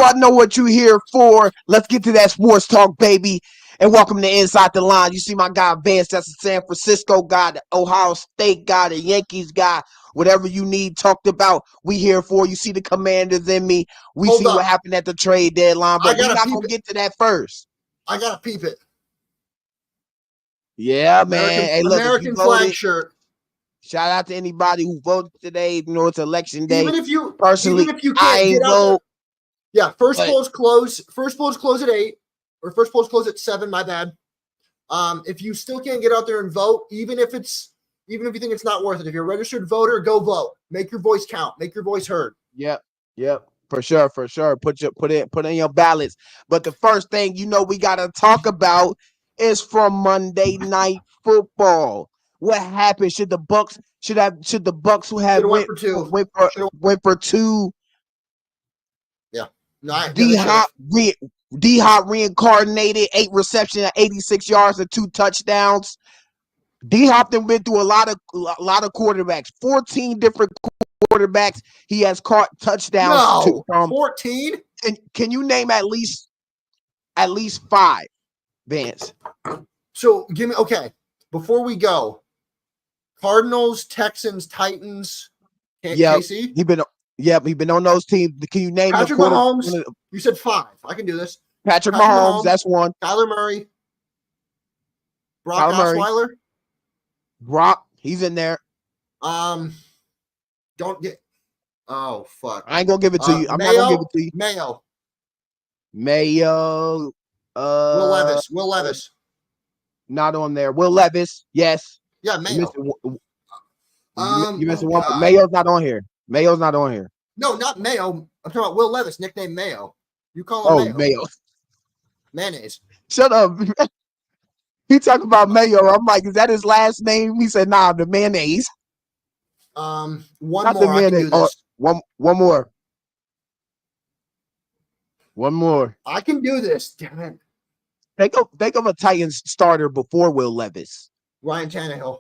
I know what you're here for. Let's get to that sports talk, baby. And welcome to Inside the Line. You see my guy Vance, that's the San Francisco guy, the Ohio State guy, the Yankees guy. Whatever you need talked about, we here for. You see the Commanders in me. We Hold see up. what happened at the trade deadline, but we're not peep going to it. get to that first. I got to peep it. Yeah, man. Hey, look, if you American flag voted, shirt. shout out to anybody who voted today. You know, it's election day. Even if you Personally, can't I ain't get out there. vote. Yeah, first But- polls close. First polls close at 8, or first polls close at 7. My bad. If you still can't get out there and vote, even if you think it's not worth it, if you're a registered voter, go vote. Make your voice count. Make your voice heard. Yep. For sure. Put in your ballots. But the first thing we gotta talk about is from Monday Night Football. What happened? Should the Bucks who have went for 2. went for 2? Yeah. No, D-Hop reincarnated, 8 receptions at 86 yards and 2 touchdowns. D-Hop then went through a lot of quarterbacks, 14 different quarterbacks. He has caught touchdowns. No, 14. Can you name at least 5, Vance? So give me before we go. Cardinals, Texans, Titans, KC. He's been on those teams. Can you name Patrick Mahomes? You said 5. I can do this. Patrick Mahomes, that's one. Kyler Murray. Brock Osweiler. Brock, he's in there. Don't get. Oh fuck! I ain't gonna give it to you. I'm not gonna give it to you. Mayo. Will Levis. Not on there. Will Levis. Yes. Yeah, Mayo. You missing one. Mayo's not on here. No, not Mayo. I'm talking about Will Levis, nickname Mayo. You call him Mayo. Mayonnaise. Shut up. He talking about Mayo. I'm like, is that his last name? He said, nah, the mayonnaise. One Not more. I can do this. One more. One more. I can do this. Damn it. Think of a Titans starter before Will Levis. Ryan Tannehill,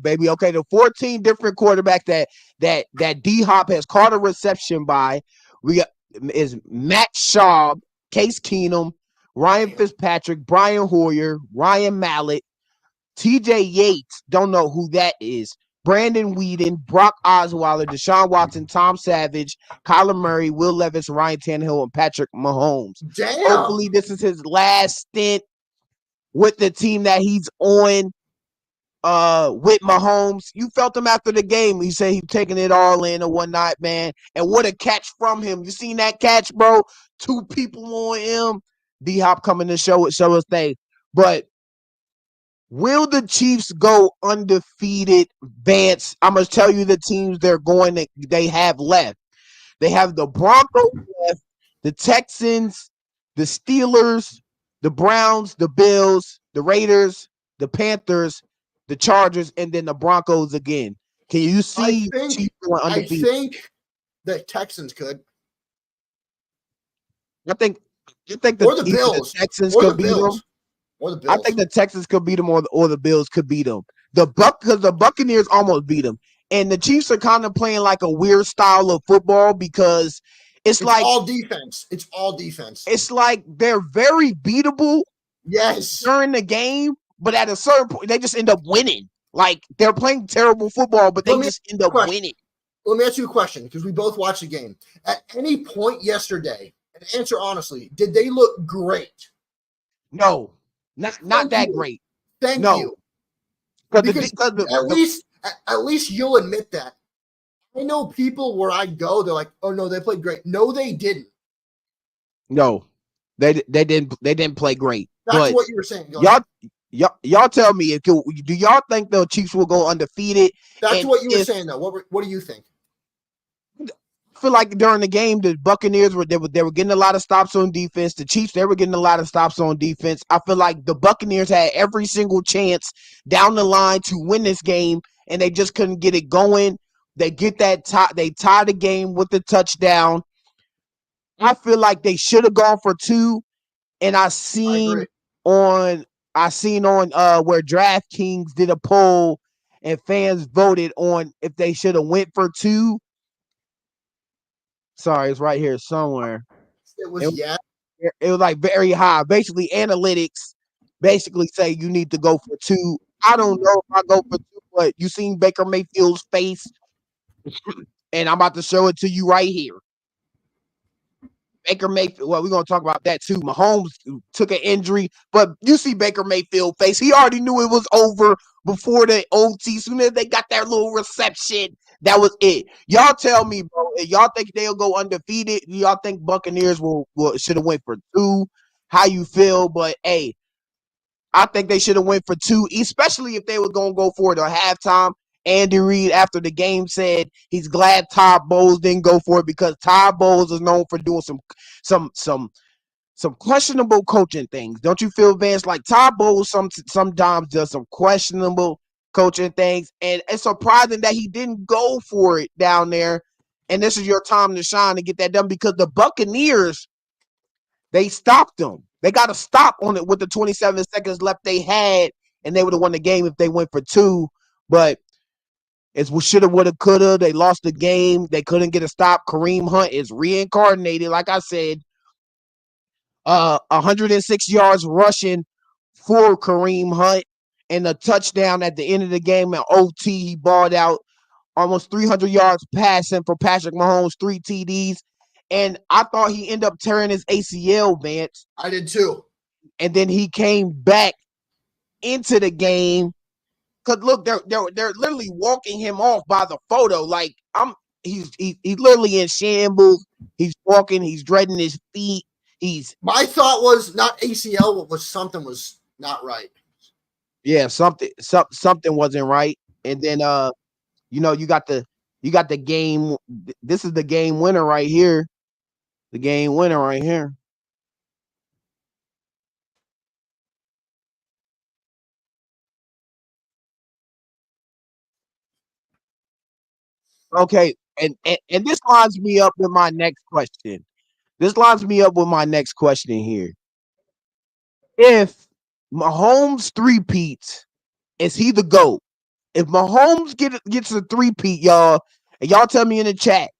baby. Okay, the 14 different quarterbacks that D-Hop has caught a reception by. We got is Matt Schaub, Case Keenum, Ryan Fitzpatrick, Brian Hoyer, Ryan Mallett, TJ Yates, don't know who that is, Brandon Whedon, Brock Osweiler, Deshaun Watson, Tom Savage, Kyler Murray, Will Levis, Ryan Tannehill, and Patrick Mahomes. Damn. Hopefully this is his last stint with the team that he's on with Mahomes. You felt him after the game. He said he's taking it all in or whatnot, man. And what a catch from him. You seen that catch, bro? 2 people on him. D-Hop coming to show us thing. But will the Chiefs go undefeated, Vance? I'm going to tell you the teams they have left. They have the Broncos left, the Texans, the Steelers, the Browns, the Bills, the Raiders, the Panthers, the Chargers, and then the Broncos again. Can you see Chiefs going undefeated? I think the Texans could. I think or the Bills. The Texans could beat them. Or the Bills. I think the Texans could beat them, or the Bills could beat them. Because the Buccaneers almost beat them, and the Chiefs are kind of playing like a weird style of football because it's like all defense. It's all defense. It's like they're very beatable. Yes. During the game, but at a certain point, they just end up winning. Like they're playing terrible football, but they just end up winning. Let me ask you a question because we both watched the game. At any point yesterday, and answer honestly, did they look great? No, not that great. Thank you. Because at least you'll admit that. I know people where I go, they're like, "Oh no, they played great." No, they didn't. No, they didn't play great. That's what you were saying. Y'all tell me, do y'all think the Chiefs will go undefeated? That's what you were saying, though. What do you think? I feel like during the game, the Buccaneers were getting a lot of stops on defense. The Chiefs, they were getting a lot of stops on defense. I feel like the Buccaneers had every single chance down the line to win this game, and they just couldn't get it going. They get that they tie the game with the touchdown. I feel like they should have gone for 2, and I seen on where DraftKings did a poll and fans voted on if they should have went for 2. Sorry, it's right here somewhere. It It, was yeah. it was like very high. Basically, analytics basically say you need to go for 2. I don't know if I go for 2, but you seen Baker Mayfield's face, and I'm about to show it to you right here. Baker Mayfield. Well, we're gonna talk about that too. Mahomes took an injury, but you see Baker Mayfield face. He already knew it was over before the OT. Soon as they got that little reception, that was it. Y'all tell me, bro. Y'all think they'll go undefeated? Y'all think Buccaneers will should have went for 2? How you feel? But hey, I think they should have went for 2, especially if they were gonna go for it at halftime. Andy Reid after the game said he's glad Todd Bowles didn't go for it because Todd Bowles is known for doing some some some questionable coaching things. Don't you feel, Vance? Like Todd Bowles sometimes does some questionable coaching things, and it's surprising that he didn't go for it down there. And this is your time to shine to get that done because the Buccaneers, they stopped them. They got to stop on it with the 27 seconds left they had, and they would have won the game if they went for 2. But it's shoulda, woulda, coulda. They lost the game. They couldn't get a stop. Kareem Hunt is reincarnated. Like I said, 106 yards rushing for Kareem Hunt and a touchdown at the end of the game at OT. He balled out almost 300 yards passing for Patrick Mahomes, 3 TDs. And I thought he ended up tearing his ACL, Vance. I did too. And then he came back into the game. Cause look, they're literally walking him off by the photo. Like he's literally in shambles. He's walking. He's dreading his feet. My thought was not ACL, but was something was not right. Yeah, something wasn't right. And then you got the game. This is the game winner right here. The game winner right here. Okay, and this lines me up with my next question. This lines me up with my next question here. If Mahomes three-peats, is he the GOAT? If Mahomes gets a three-peat, y'all, and y'all tell me in the chat,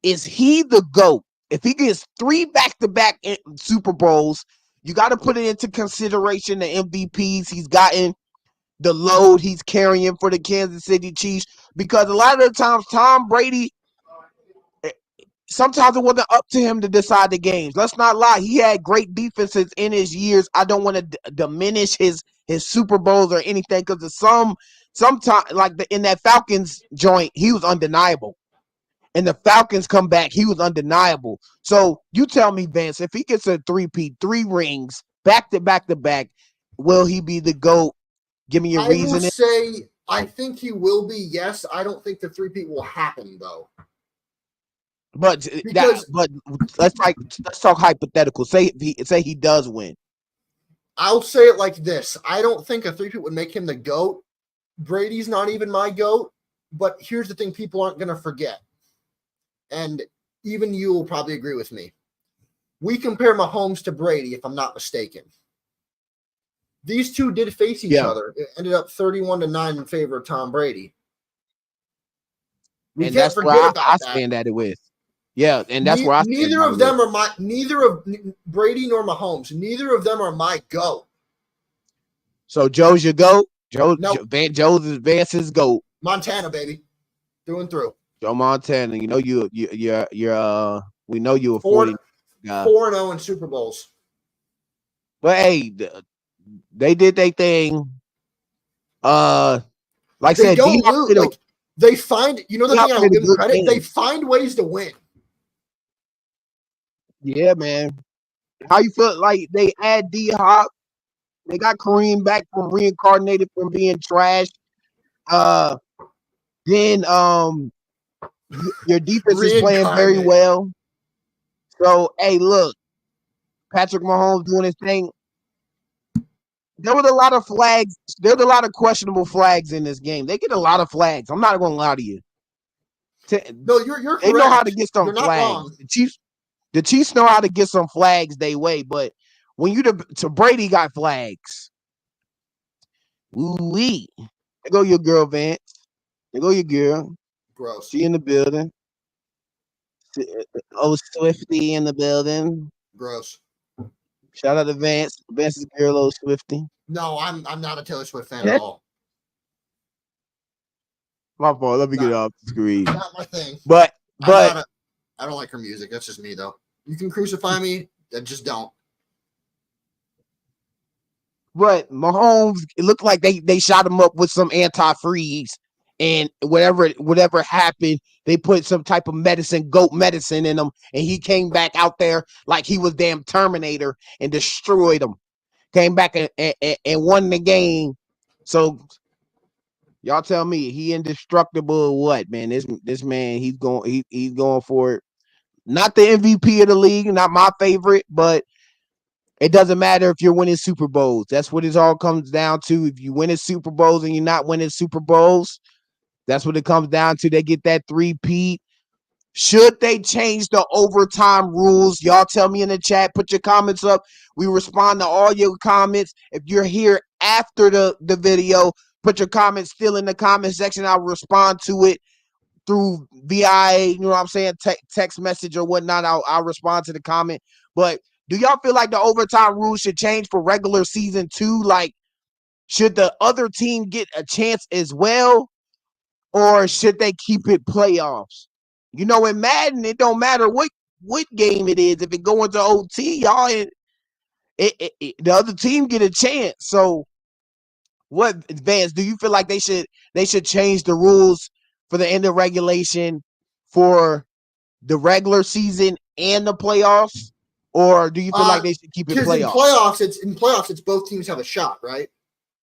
is he the GOAT? If he gets 3 back-to-back Super Bowls, you got to put it into consideration the MVPs he's gotten, the load he's carrying for the Kansas City Chiefs. Because a lot of the times, Tom Brady, sometimes it wasn't up to him to decide the games. Let's not lie. He had great defenses in his years. I don't want to diminish his Super Bowls or anything because sometimes like in that Falcons joint, he was undeniable. And the Falcons come back, he was undeniable. So you tell me, Vance, if he gets a three-peat, 3 rings, back to back to back, will he be the GOAT? Give me your I reasoning. will say I think he will be. Yes, I don't think the three-peat will happen though. But let's talk hypothetical. Say he does win. I'll say it like this: I don't think a three-peat would make him the GOAT. Brady's not even my GOAT. But here's the thing: people aren't going to forget, and even you will probably agree with me. We compare Mahomes to Brady, if I'm not mistaken. These two did face each other. It ended up 31-9 in favor of Tom Brady. We and can't that's forget where about I stand at it with. Yeah, and that's where I stand. Neither of them are neither of Brady nor Mahomes. Neither of them are my GOAT. So Joe's your GOAT? Joe's Vance's GOAT. Montana, baby. Through and through. Joe Montana. You know you're we know you a 40 4-0 in Super Bowls. But hey, they did their thing. Like I said, don't lose. Like, they find, the thing I'll give them credit, they find ways to win. Yeah, man. How you feel like they add D-Hop? They got Kareem back from reincarnated from being trash. Then your defense is playing very well. So hey, look, Patrick Mahomes doing his thing. There was a lot of flags. There's a lot of questionable flags in this game. They get a lot of flags. I'm not going to lie to you. No, you're correct. They know how to get some flags. The Chiefs know how to get some flags they way, but when you to Brady got flags. Ooh-wee. There go your girl, Vance. There go your girl. Gross. She in the building. Oh, Swifty in the building. Gross. Shout out to Vance. Vance's girl, oh Swifty. No, I'm not a Taylor Swift fan at all. My fault. Let me get Not- it off the screen. Not my thing. But I don't like her music. That's just me though. You can crucify me, I just don't. But Mahomes, it looked like they shot him up with some antifreeze, and whatever happened, they put some type of medicine, goat medicine, in him, and he came back out there like he was damn Terminator and destroyed him. Came back and won the game. So y'all tell me, he indestructible or what, man? This man, he's going for it. Not the MVP of the league, not my favorite, but it doesn't matter if you're winning Super Bowls. That's what it all comes down to. If you winning Super Bowls and you're not winning Super Bowls, that's what it comes down to. They get that 3-peat. Should they change the overtime rules? Y'all tell me in the chat. Put your comments up. We respond to all your comments. If you're here after the video, put your comments still in the comment section. I'll respond to it through VIA, you know what I'm saying, text message or whatnot. I'll respond to the comment. But do y'all feel like the overtime rules should change for regular season 2? Like, should the other team get a chance as well? Or should they keep it playoffs? You know, in Madden, it don't matter what game it is. If it go into OT, y'all, the other team get a chance. So what, Vance, do you feel like they should change the rules for the end of regulation for the regular season and the playoffs? Or do you feel like they should keep it playoffs? Because in playoffs, it's both teams have a shot, right?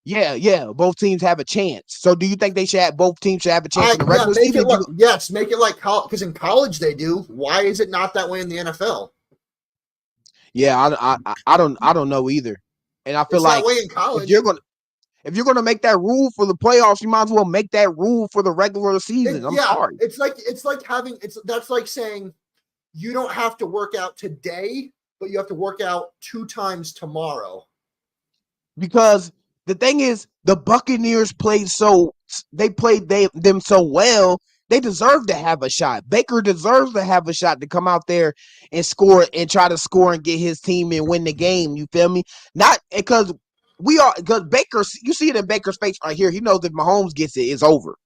Yeah. Both teams have a chance. So do you think both teams should have a chance in the regular season? Make it like college, because in college they do. Why is it not that way in the NFL? Yeah, I don't know either. And I feel it's like that way in college. if you're gonna make that rule for the playoffs, you might as well make that rule for the regular season. I'm sorry. It's that's like saying you don't have to work out today, but you have to work out 2 times tomorrow. Because the thing is, the Buccaneers played them so well, they deserve to have a shot. Baker deserves to have a shot to come out there and score and try to score and get his team and win the game. You feel me? Not because Baker, you see it in Baker's face right here. He knows if Mahomes gets it, it's over.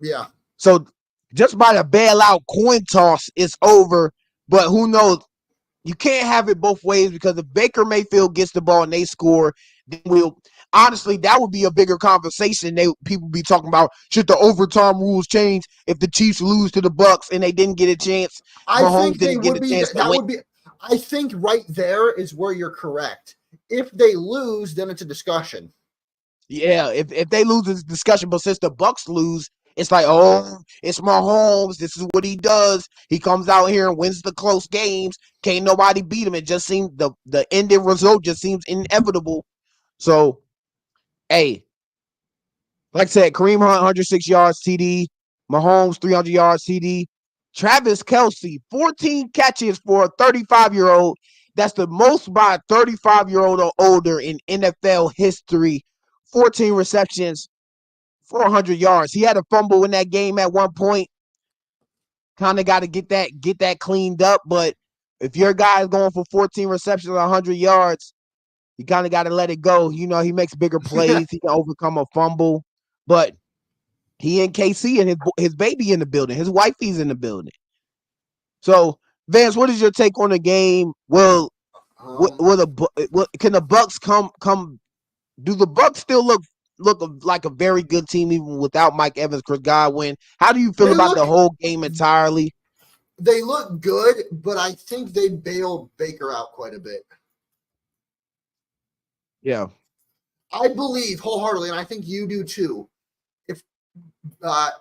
Yeah. So just by the bailout coin toss, it's over. But who knows? You can't have it both ways, because if Baker Mayfield gets the ball and they score, then honestly, that would be a bigger conversation. People be talking about, should the overtime rules change if the Chiefs lose to the Bucs and they didn't get a chance? I think right there is where you're correct. If they lose, then it's a discussion. Yeah, if they lose, it's a discussion. But since the Bucs lose, it's like, oh, it's Mahomes. This is what he does. He comes out here and wins the close games. Can't nobody beat him. It just seems the ending result just seems inevitable. So, hey, like I said, Kareem Hunt, 106 yards TD. Mahomes, 300 yards TD. Travis Kelce, 14 catches for a 35-year-old. That's the most by a 35-year-old or older in NFL history. 14 receptions, 400 yards. He had a fumble in that game at one point. Kind of got to get that cleaned up. But if your guy is going for 14 receptions, 100 yards, you kind of got to let it go. You know, he makes bigger plays. He can overcome a fumble. But he and KC and his baby in the building. His wifey's in the building. So, Vance, what is your take on the game? Well, can the Bucs come? Do the Bucs still look like a very good team even without Mike Evans, Chris Godwin? How do you feel about the whole game entirely? They look good, but I think they bailed Baker out quite a bit. Yeah. I believe wholeheartedly, and I think you do too, if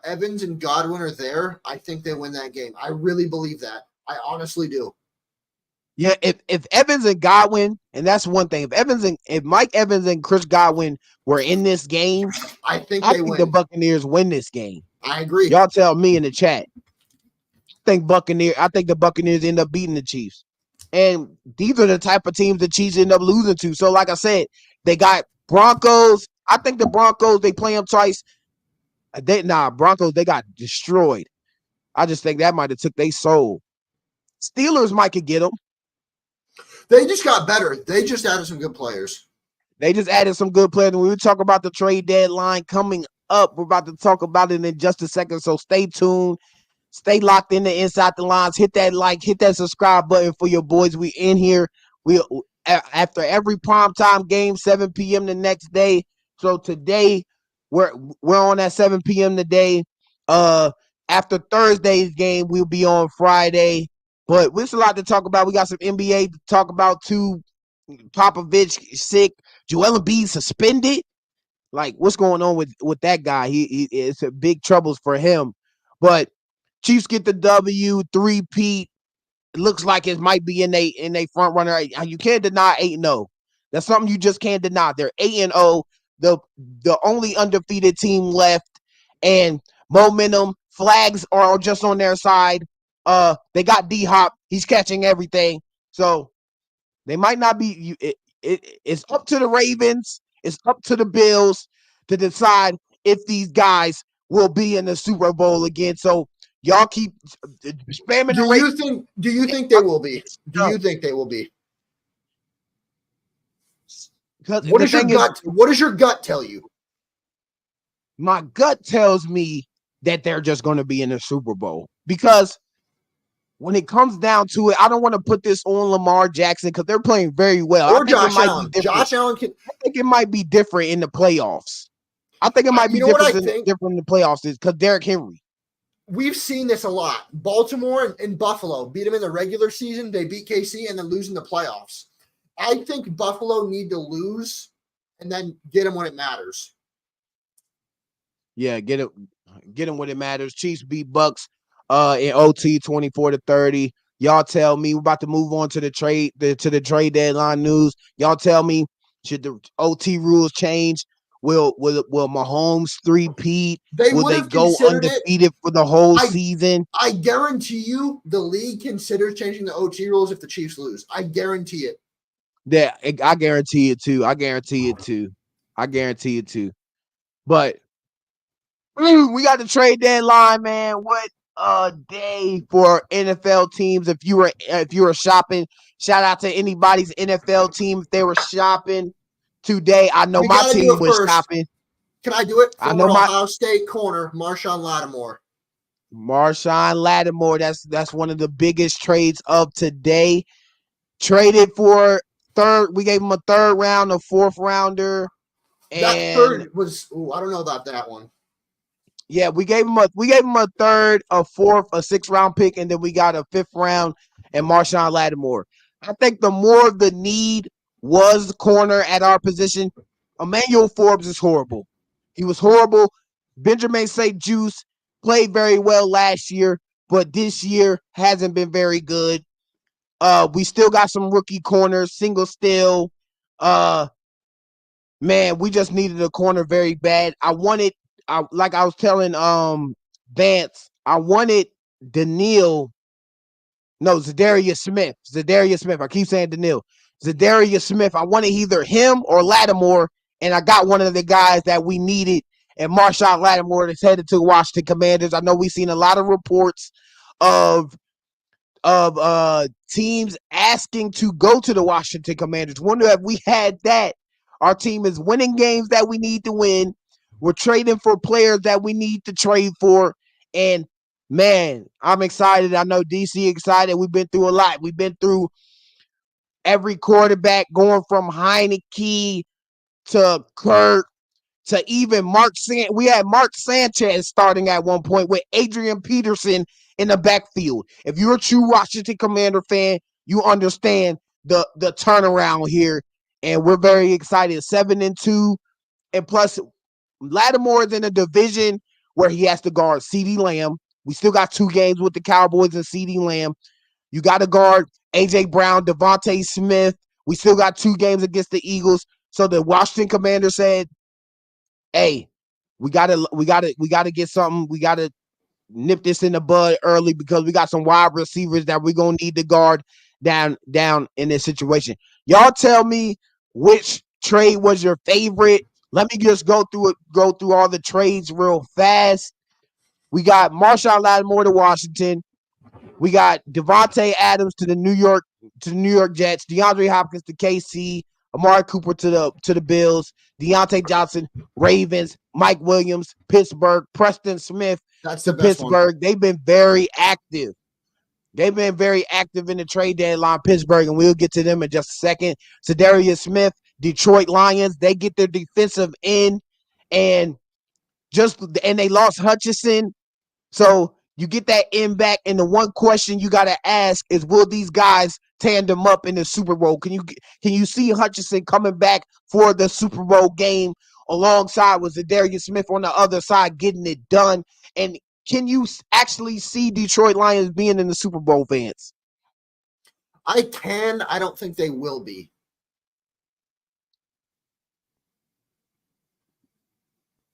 Evans and Godwin are there, I think they win that game. I really believe that. I honestly do. Yeah, if Evans and Godwin, and that's one thing, if Mike Evans and Chris Godwin were in this game, I think win. The Buccaneers win this game. I agree. Y'all tell me in the chat. I think the Buccaneers end up beating the Chiefs. And these are the type of teams the Chiefs end up losing to. So like I said, they got Broncos. I think the Broncos, they play them twice. Broncos, they got destroyed. I just think that might have took their soul. Steelers might could get him. They just got better. They just added some good players. They just added some good players. When we talk about the trade deadline coming up, we're about to talk about it in just a second. So stay tuned. Stay locked in the Inside the Lines. Hit that like, hit that subscribe button for your boys. We in here. We after every primetime game, 7 p.m. the next day. So today we're on at 7 p.m. today. After Thursday's game, we'll be on Friday. But there's a lot to talk about. We got some NBA to talk about too. Popovich sick. Joel Embiid suspended. Like, what's going on with that guy? He it's a big troubles for him. But Chiefs get the W, 3-peat. It looks like it might be in a front runner. You can't deny 8-0. That's something you just can't deny. They're 8-0, the only undefeated team left, and momentum flags are just on their side. They got D-Hop. He's catching everything. So they might not be. It's up to the Ravens. It's up to the Bills to decide if these guys will be in the Super Bowl again. So y'all keep spamming the Ravens. Do you think they will be? Do you think they will be? What does your gut tell you? My gut tells me that they're just going to be in the Super Bowl, because when it comes down to it, I don't want to put this on Lamar Jackson because they're playing very well. Or Josh Allen. Josh Allen can. I think it might be different in the playoffs. I think it might be different in the playoffs because Derrick Henry. We've seen this a lot. Baltimore and Buffalo beat them in the regular season. They beat KC and then lose in the playoffs. I think Buffalo need to lose and then get them when it matters. Yeah, get them when it matters. Chiefs beat Bucks in OT 24-30. Y'all tell me. We're about to move on to the trade deadline news. Y'all tell me, should the OT rules change? Will Mahomes 3-peat? Will they go undefeated for the whole season? I guarantee you the league considers changing the OT rules if the Chiefs lose. I guarantee it. Yeah, I guarantee it too. But we got the trade deadline, man. What a day for NFL teams. If you were shopping, shout out to anybody's NFL team if they were shopping today. I know my team was shopping. Can I do it? Former Ohio State corner, Marshawn Lattimore. That's one of the biggest trades of today. Traded for third. We gave him a third round, a fourth rounder. That third was, I don't know about that one. Yeah, we gave him a third, a fourth, a sixth round pick, and then we got a fifth round and Marshawn Lattimore. I think the more of the need was corner at our position. Emmanuel Forbes is horrible. He was horrible. Benjamin St. Juice played very well last year, but this year hasn't been very good. We still got some rookie corners, single still. Man, we just needed a corner very bad. Like I was telling Vance, I wanted Zadarius Smith. I keep saying Daniil. Zadarius Smith. I wanted either him or Lattimore, and I got one of the guys that we needed. And Marshawn Lattimore is headed to Washington Commanders. I know we've seen a lot of reports of teams asking to go to the Washington Commanders. Wonder if we had that. Our team is winning games that we need to win. We're trading for players that we need to trade for. And man, I'm excited. I know DC excited. We've been through a lot. We've been through every quarterback, going from Heineke to Kirk to even we had Mark Sanchez starting at one point with Adrian Peterson in the backfield. If you're a true Washington Commander fan, you understand the turnaround here. And we're very excited. 7-2. And plus, Lattimore is in a division where he has to guard CeeDee Lamb. We still got 2 games with the Cowboys and CeeDee Lamb. You got to guard A.J. Brown, Devontae Smith. We still got 2 games against the Eagles. So the Washington Commander said, hey, we gotta get something. We gotta nip this in the bud early because we got some wide receivers that we're gonna need to guard down in this situation. Y'all tell me which trade was your favorite. Let me just go through all the trades real fast. We got Marshawn Lattimore to Washington. We got Devontae Adams to the New York Jets, DeAndre Hopkins to KC, Amari Cooper to the Bills, Deontay Johnson, Ravens, Mike Williams, Pittsburgh, Preston Smith That's to the best one. Pittsburgh. They've been very active. They've been very active in the trade deadline, Pittsburgh, and we'll get to them in just a second. Zadarius Smith, Detroit Lions, they get their defensive end, and they lost Hutchinson. So you get that end back, and the one question you got to ask is, will these guys tandem up in the Super Bowl? Can you see Hutchinson coming back for the Super Bowl game alongside with Zadarius Smith on the other side getting it done? And can you actually see Detroit Lions being in the Super Bowl, Vance? I can. I don't think they will be.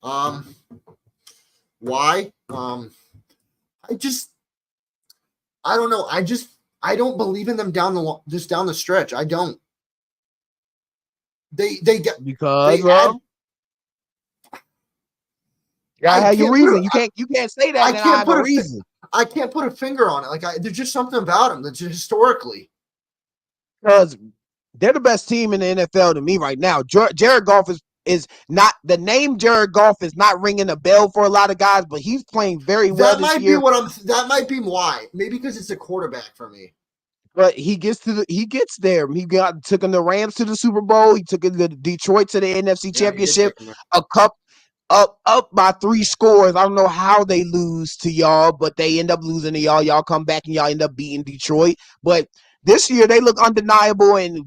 Why? I don't know. I don't believe in them down the stretch. I don't. They have your reason. You can't say that. I have a reason. I can't put a finger on it. Like there's just something about them that's historically. Because they're the best team in the NFL to me right now. Jared Goff is not the name. Jared Goff is not ringing a bell for a lot of guys, but he's playing very well this year. That might be why. Maybe because it's a quarterback for me. But he gets there. He took the Rams to the Super Bowl. He took the Detroit to the NFC Championship. Up by 3 scores. I don't know how they lose to y'all, but they end up losing to y'all. Y'all come back and y'all end up beating Detroit. But this year they look undeniable, and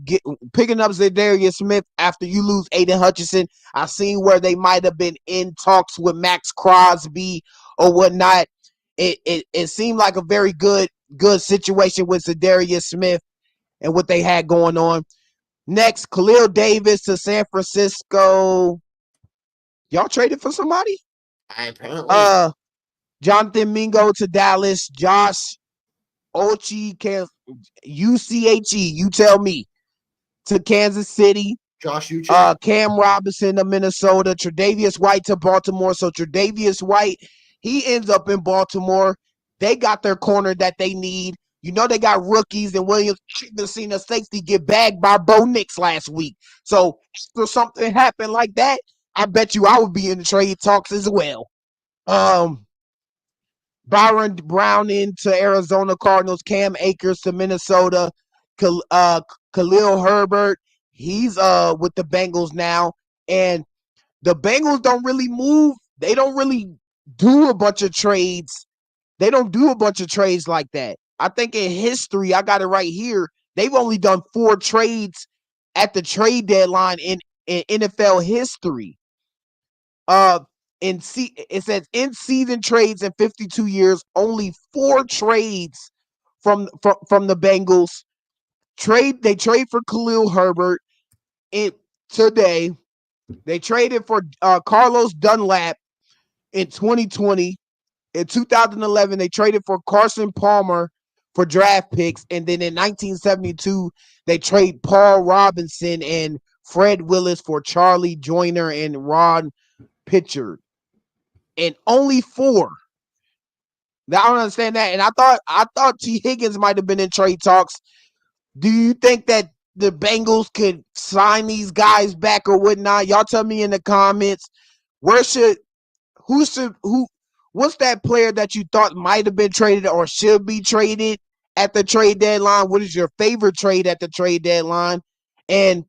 picking up Zadarius Smith after you lose Aiden Hutchinson. I've seen where they might have been in talks with Max Crosby or whatnot. It seemed like a very good situation with Zadarius Smith and what they had going on. Next, Khalil Davis to San Francisco. Y'all traded for somebody? Apparently. Jonathan Mingo to Dallas. Josh UCHE, you tell me, to Kansas City. Josh Uche. Cam Robinson to Minnesota. Tre'Davious White to Baltimore. So Tre'Davious White, he ends up in Baltimore. They got their corner that they need. You know they got rookies, and Williams even seen a safety get bagged by Bo Nix last week. So if something happened like that, I bet you I would be in the trade talks as well. Byron Brown into Arizona Cardinals, Cam Akers to Minnesota, Khalil Herbert, he's with the Bengals now, and the Bengals don't really move. They don't really do a bunch of trades. They don't do a bunch of trades like that. I think in history, I got it right here, they've only done 4 trades at the trade deadline in NFL history. It says in season trades in 52 years, only 4 trades from the Bengals. They trade for Khalil Herbert today. They traded for Carlos Dunlap in 2020. In 2011, they traded for Carson Palmer for draft picks, and then in 1972, they trade Paul Robinson and Fred Willis for Charlie Joyner and Ron Pitchard. And only 4. Now I don't understand that. And I thought T. Higgins might have been in trade talks. Do you think that the Bengals could sign these guys back or whatnot? Y'all tell me in the comments. What's that player that you thought might have been traded or should be traded at the trade deadline? What is your favorite trade at the trade deadline? And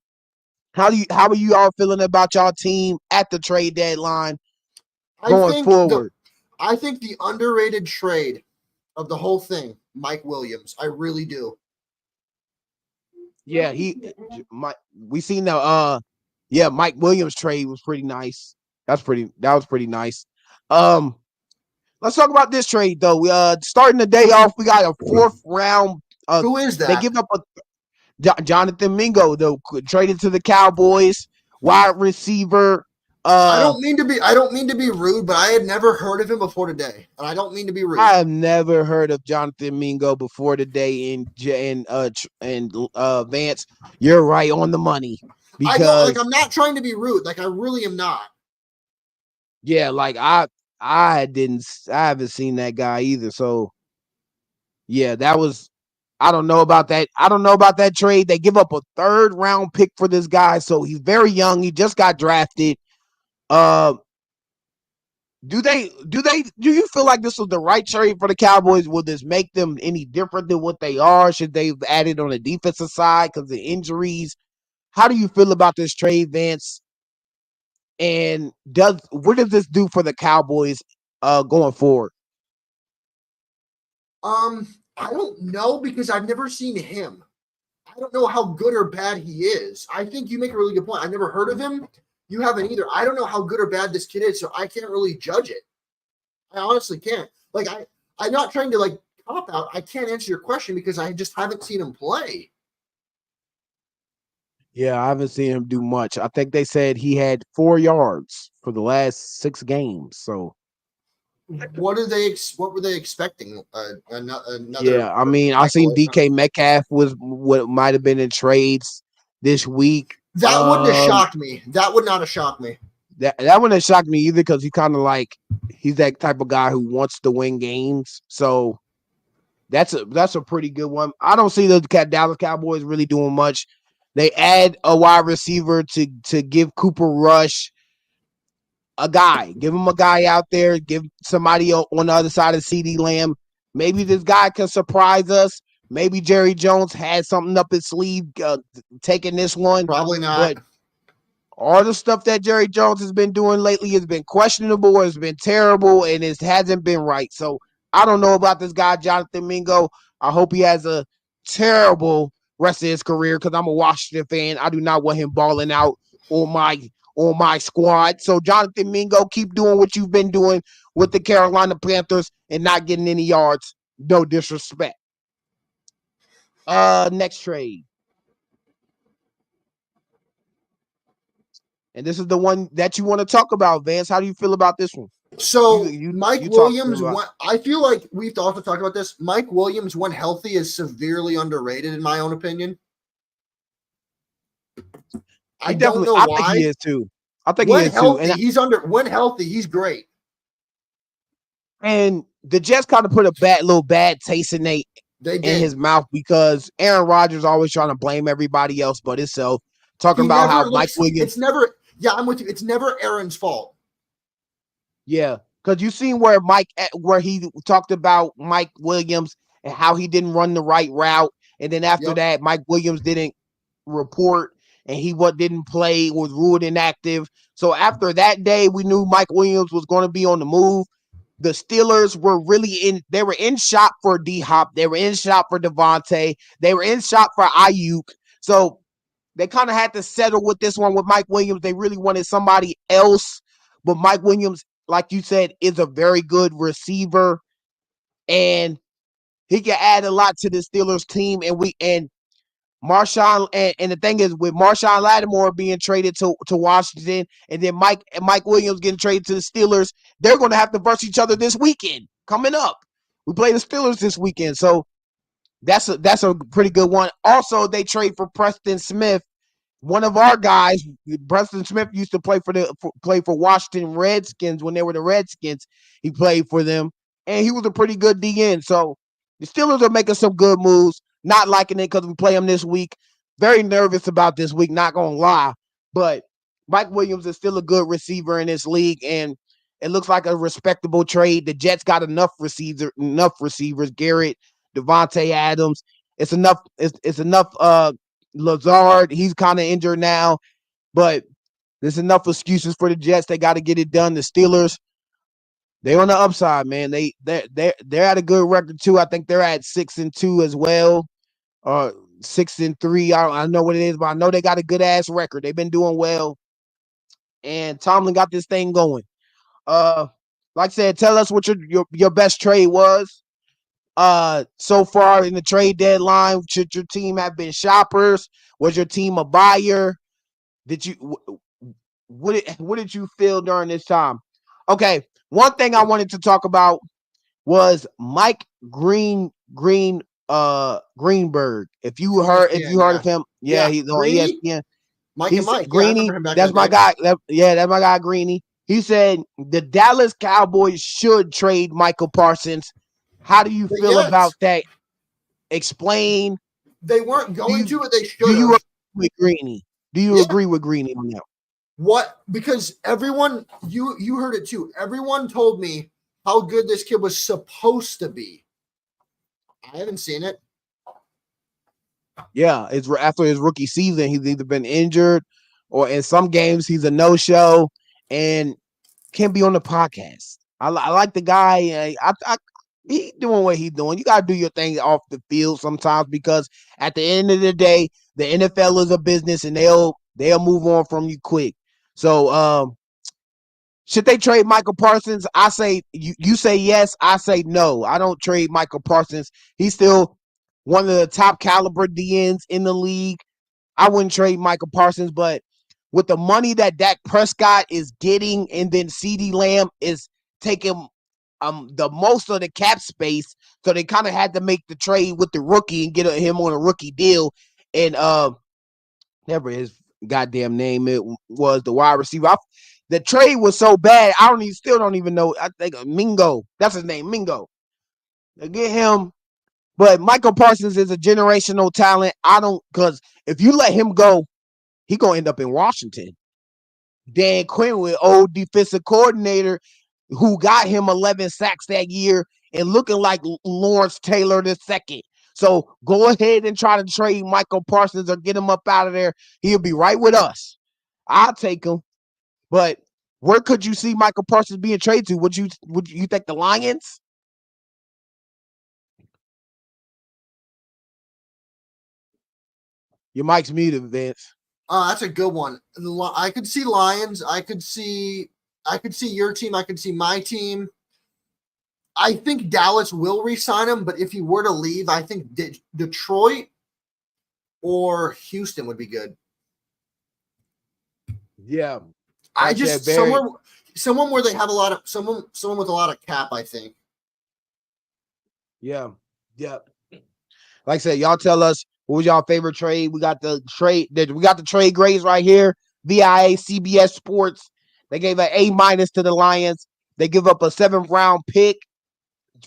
how are you all feeling about y'all team at the trade deadline going forward? I think the underrated trade of the whole thing, Mike Williams. I really do. Yeah, we seen the Mike Williams trade was pretty nice. That was pretty nice. Let's talk about this trade though. We starting the day off, we got a 4th round. Who is that? They give up Jonathan Mingo, though, traded to the Cowboys, wide receiver. I don't mean to be rude, but I had never heard of him before today, and I don't mean to be rude. I have never heard of Jonathan Mingo before today. And Vance, you're right on the money. Because I'm not trying to be rude. Like I really am not. Yeah, like I haven't seen that guy either. So Yeah, that was. I don't know about that. I don't know about that trade. They give up a 3rd-round pick for this guy, so he's very young. He just got drafted. Uh, do you feel like this was the right trade for the Cowboys? Will this make them any different than what they are? Should they have added on the defensive side because of injuries? How do you feel about this trade, Vance? And what does this do for the Cowboys going forward? I don't know because I've never seen him. I don't know how good or bad he is. I think you make a really good point. I've never heard of him. You haven't either. I don't know how good or bad this kid is, so I can't really judge it. I honestly can't. Like I'm not trying to like cop out. I can't answer your question because I just haven't seen him play. Yeah, I haven't seen him do much. I think they said he had 4 yards for the last 6 games. So What were they expecting? Another yeah, I mean, I seen Michael. DK Metcalf was what might have been in trades this week. That wouldn't have shocked me. That would not have shocked me. That wouldn't have shocked me either because he kind of like he's that type of guy who wants to win games. So that's a pretty good one. I don't see the Dallas Cowboys really doing much. They add a wide receiver to give Cooper Rush a guy. Give him a guy out there. Give somebody on the other side of CeeDee Lamb. Maybe this guy can surprise us. Maybe Jerry Jones had something up his sleeve taking this one. Probably not. But all the stuff that Jerry Jones has been doing lately has been questionable, or has been terrible, and it hasn't been right. So I don't know about this guy, Jonathan Mingo. I hope he has a terrible rest of his career because I'm a Washington fan. I do not want him balling out on my squad. So Jonathan Mingo, keep doing what you've been doing with the Carolina Panthers and not getting any yards. No disrespect. Next trade. And this is the one that you want to talk about, Vance. How do you feel about this one? So You Mike you Williams, I feel like we've also talked about this. Mike Williams, when healthy, is severely underrated in my own opinion. I don't know why. I think he is too. I think when he is healthy, too. And when healthy, he's great. And the Jets kind of put a little bad taste in his mouth because Aaron Rodgers always trying to blame everybody else but himself. Talking about how Mike Williams. It's never. Yeah, I'm with you. It's never Aaron's fault. Yeah, because you seen where he talked about Mike Williams and how he didn't run the right route, and then after that, Mike Williams didn't report and he didn't play, was ruled inactive. So after that day, we knew Mike Williams was going to be on the move. The Steelers were they were in shop for D-Hop. They were in shop for Devontae. They were in shop for Ayuk. So they kind of had to settle with this one with Mike Williams. They really wanted somebody else. But Mike Williams, like you said, is a very good receiver. And he can add a lot to the Steelers team. And Marshawn, and the thing is, with Marshawn Lattimore being traded to Washington, and then Mike Williams getting traded to the Steelers, they're going to have to verse each other this weekend. Coming up, we play the Steelers this weekend, so that's a pretty good one. Also, they trade for Preston Smith, one of our guys. Preston Smith used to play for Washington Redskins when they were the Redskins. He played for them, and he was a pretty good DN. So the Steelers are making some good moves. Not liking it because we play them this week. Very nervous about this week, not going to lie. But Mike Williams is still a good receiver in this league, and it looks like a respectable trade. The Jets got enough receivers. Garrett, Devontae Adams. It's enough. It's enough. Lazard, he's kind of injured now, but there's enough excuses for the Jets. They got to get it done. The Steelers, they're on the upside, man. They're at a good record too. I think they're at 6-2 as well, or 6-3. I don't know what it is, but I know they got a good ass record. They've been doing well, and Tomlin got this thing going. Like I said, tell us what your best trade was. So far in the trade deadline, should your team have been shoppers? Was your team a buyer? Did you what did you feel during this time? Okay, one thing I wanted to talk about was Mike Greenberg. If you heard of him, he's on ESPN. Mike and Mike. Greeny, that's my guy. That's my guy Greeny. He said the Dallas Cowboys should trade Michael Parsons. How do you feel about that? explain. They weren't going to, but they should Do you have. agree with Greeny? Do you agree with Greeny on that? What? Because everyone, you heard it too. Everyone told me how good this kid was supposed to be. I haven't seen it. Yeah, it's after his rookie season, he's either been injured or in some games he's a no-show and can't be on the podcast. I like the guy. He doing what he's doing. You got to do your thing off the field sometimes because at the end of the day, the NFL is a business and they'll move on from you quick. So, should they trade Michael Parsons? I say you say yes. I say no. I don't trade Michael Parsons. He's still one of the top caliber DNs in the league. I wouldn't trade Michael Parsons, but with the money that Dak Prescott is getting, and then CeeDee Lamb is taking the most of the cap space, so they kind of had to make the trade with the rookie and get him on a rookie deal. And never his goddamn name it was the wide receiver. The trade was so bad, still don't even know. I think Mingo, that's his name, Mingo. They get him. But Michael Parsons is a generational talent. Because if you let him go, he going to end up in Washington. Dan Quinn with old defensive coordinator who got him 11 sacks that year and looking like Lawrence Taylor II. So go ahead and try to trade Michael Parsons or get him up out of there. He'll be right with us. I'll take him. But where could you see Michael Parsons being traded to? Would you think the Lions? Your mic's muted, Vince. That's a good one. I could see Lions. I could see your team. I could see my team. I think Dallas will re-sign him, but if he were to leave, I think Detroit or Houston would be good. Yeah. I just someone where they have a lot of someone with a lot of cap, I think. Yeah. Yeah. Like I said, y'all tell us what was y'all favorite trade. We got the trade grades right here. VIA CBS Sports. They gave an A- to the Lions. They give up a 7th round pick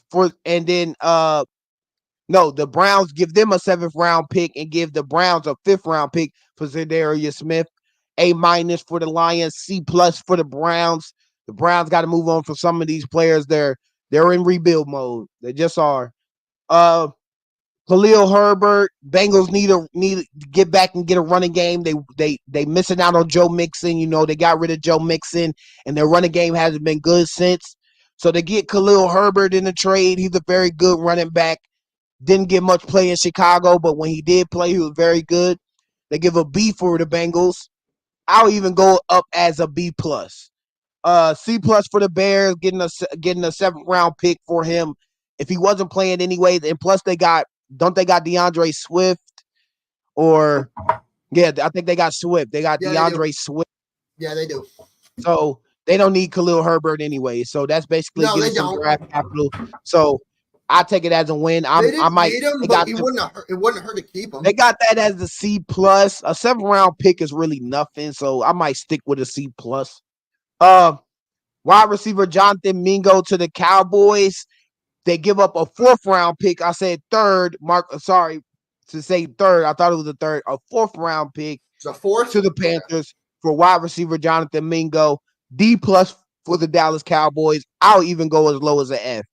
the Browns give them a 7th round pick and give the Browns a 5th round pick for Zadarius Smith. A- for the Lions, C+ for the Browns. The Browns got to move on for some of these players. They're in rebuild mode. They just are. Khalil Herbert, Bengals need to get back and get a running game. They missing out on Joe Mixon. They got rid of Joe Mixon, and their running game hasn't been good since. So they get Khalil Herbert in the trade. He's a very good running back. Didn't get much play in Chicago, but when he did play, he was very good. They give a B for the Bengals. I'll even go up as a B+. C+ for the Bears, getting a 7th round pick for him if he wasn't playing anyways. And plus they got DeAndre Swift I think they got Swift. They got DeAndre Swift. Yeah, they do. So they don't need Khalil Herbert anyway. So that's basically getting some draft capital. So I take it as a win. They didn't need him, but it wouldn't hurt to keep him. They got that as the C+. A 7th round pick is really nothing, so I might stick with a C+. Wide receiver Jonathan Mingo to the Cowboys. They give up a 4th round pick. I said third. Sorry to say third. I thought it was a third. A 4th round pick to the Panthers for wide receiver Jonathan Mingo. D+ for the Dallas Cowboys. I'll even go as low as an F.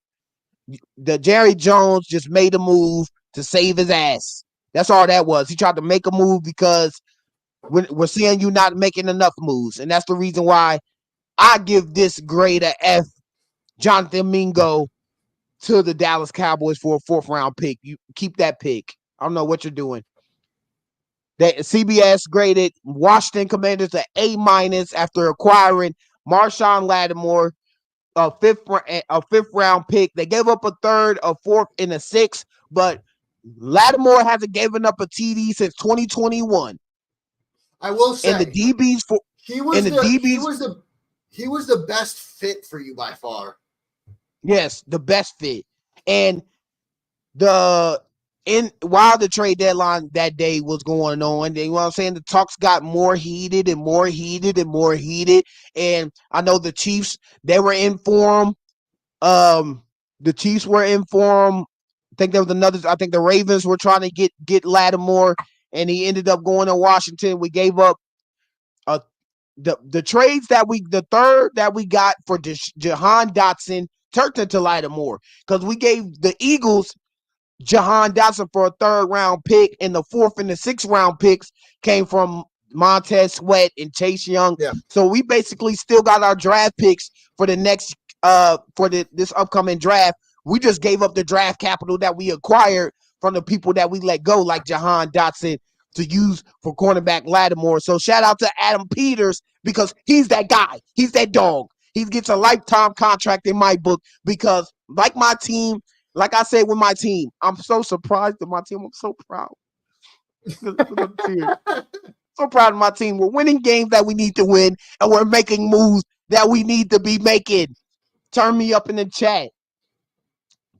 The Jerry Jones just made a move to save his ass. That's all that was. He tried to make a move because we're seeing you not making enough moves. And that's the reason why I give this grade a F. Jonathan Mingo to the Dallas Cowboys for a 4th round pick. You keep that pick. I don't know what you're doing. That CBS graded Washington Commanders an A- after acquiring Marshawn Lattimore, a 5th round pick. They gave up a 3rd, a 4th, and a 6th, but Lattimore hasn't given up a TD since 2021. I will say, and the DBs he was the best fit for you by far. Yes, the best fit. And while the trade deadline that day was going on, you know what I'm saying, the talks got more heated and more heated and more heated. And I know the Chiefs, they were in for him. The Chiefs were in for him think there was another. I think the Ravens were trying to get Lattimore, and he ended up going to Washington. We gave up a the trades the third that we got for Jahan Dotson turned into Lattimore because we gave the Eagles Jahan Dotson for a third-round pick, and the fourth and the sixth-round picks came from Montez Sweat and Chase Young. Yeah. So we basically still got our draft picks for the next this upcoming draft. We just gave up the draft capital that we acquired from the people that we let go, like Jahan Dotson, to use for cornerback Lattimore. So shout out to Adam Peters because he's that guy. He's that dog. He gets a lifetime contract in my book because, like my team, like I said with my team, I'm so surprised at my team. I'm so proud. So proud of my team. We're winning games that we need to win, and we're making moves that we need to be making. Turn me up in the chat.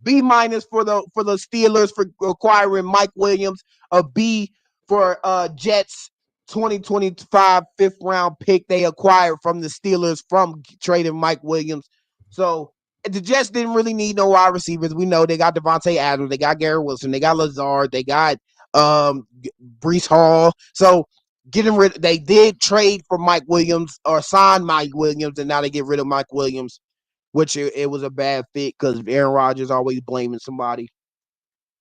B minus for the Steelers for acquiring Mike Williams. A B for Jets 2025 fifth-round pick they acquired from the Steelers from trading Mike Williams. So the Jets didn't really need no wide receivers. We know they got Devontae Adams, they got Garrett Wilson, they got Lazard, they got Breece Hall. So they did trade for Mike Williams or sign Mike Williams, and now they get rid of Mike Williams, which it was a bad fit because Aaron Rodgers always blaming somebody.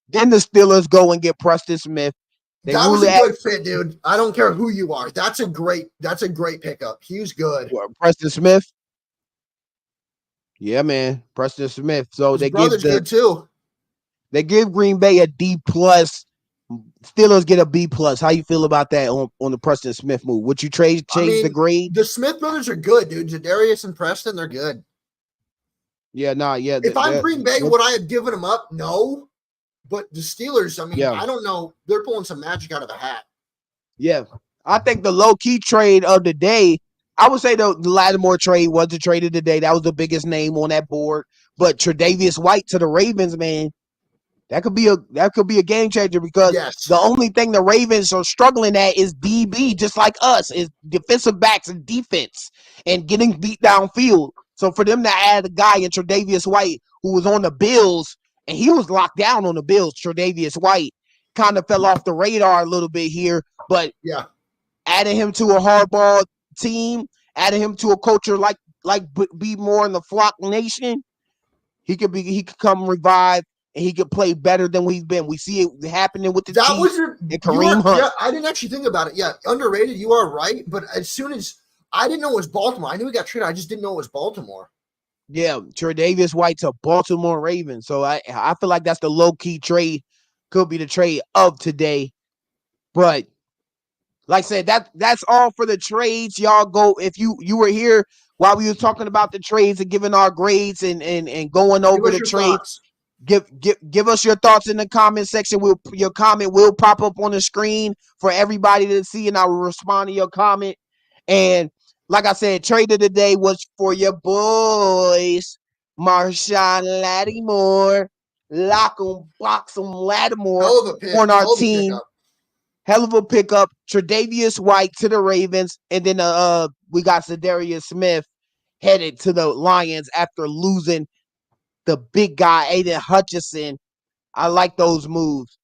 Then the Steelers go and get Preston Smith. That was a good fit, dude. I don't care who you are. That's a great pickup. He was good. Preston Smith. Yeah, man. Preston Smith. So his brother's good too. They give Green Bay a D plus. Steelers get a B plus. How you feel about that on the Preston Smith move? Would you change the grade? The Smith brothers are good, dude. Jadarius and Preston, they're good. Yeah, yeah. If I'm Green Bay, would I have given them up? No. But the Steelers, I mean, yeah. I don't know. They're pulling some magic out of a hat. Yeah. I think the low-key trade of the day, I would say the Lattimore trade was the trade of the day. That was the biggest name on that board. But Tre'Davious White to the Ravens, man, that could be a game changer because the only thing the Ravens are struggling at is DB, just like us, is defensive backs and defense and getting beat downfield. So for them to add a guy in Tre'Davious White who was on the Bills, and he was locked down on the Bills, Tre'Davious White kind of fell off the radar a little bit here, but adding him to a hardball team, adding him to a culture like be more in the Flock Nation, he could come revive. And he could play better than we've been. We see it happening with the Chiefs and Kareem Hunt. Yeah, I didn't actually think about it. Yeah, underrated. You are right. But as soon as I didn't know it was Baltimore, I knew he got traded. I just didn't know it was Baltimore. Yeah, Tre'Davious White to Baltimore Ravens. So I feel like that's the low key trade. Could be the trade of today. But like I said, that's all for the trades. Y'all go if you were here while we were talking about the trades and giving our grades and going over the trades. Thoughts. Give us your thoughts in the comment section. Your comment will pop up on the screen for everybody to see, and I will respond to your comment. And like I said, trade of the day was for your boys, Marshawn Lattimore, lock 'em, box 'em, Lattimore on our team. Hell of a pickup. Tre'Davious White to the Ravens, and then we got Za'Darius Smith headed to the Lions after losing the big guy, Aiden Hutchinson. I like those moves.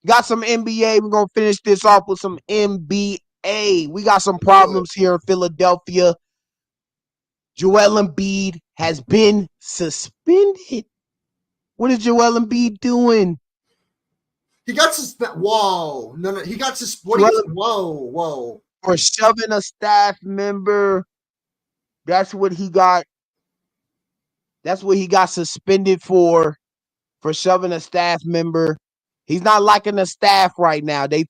Got some NBA. We're going to finish this off with some NBA. We got some problems here in Philadelphia. Joel Embiid has been suspended. What is Joel Embiid doing? He got suspended. Whoa. No. He got suspended. Whoa. For shoving a staff member. That's what he got. That's what he got suspended for shoving a staff member. He's not liking the staff right now. They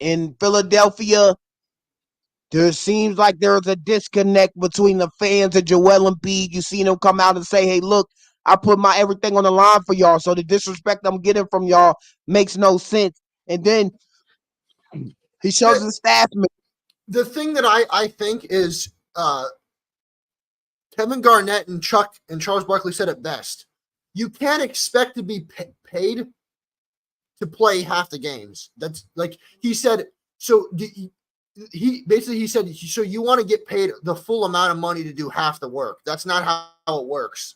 in Philadelphia, there seems like there's a disconnect between the fans and Joel Embiid. You seen him come out and say, hey, look, I put my everything on the line for y'all. So the disrespect I'm getting from y'all makes no sense. And then he shows the staff member. The thing that I think is Kevin Garnett and Chuck and Charles Barkley said it best. You can't expect to be paid to play half the games. That's like he said. So he said, so you want to get paid the full amount of money to do half the work. That's not how it works.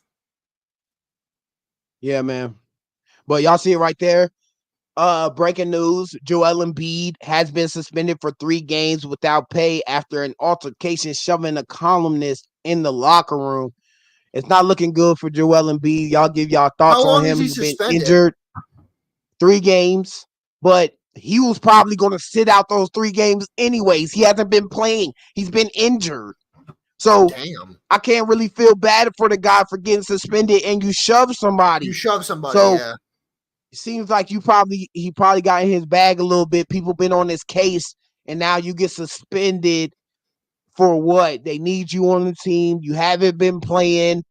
Yeah, man. But y'all see it right there. Breaking news: Joel Embiid has been suspended for 3 games without pay after an altercation shoving a columnist in the locker room. It's not looking good for Joel Embiid. Y'all give y'all How thoughts on long is him. he He's been suspended? injured 3 games, but he was probably going to sit out those 3 games anyways. He hasn't been playing. He's been injured. So Damn. I can't really feel bad for the guy for getting suspended and you shove somebody. You shove somebody, So yeah. it seems like he probably got in his bag a little bit. People been on this case, and now you get suspended for what? They need you on the team. You haven't been playing.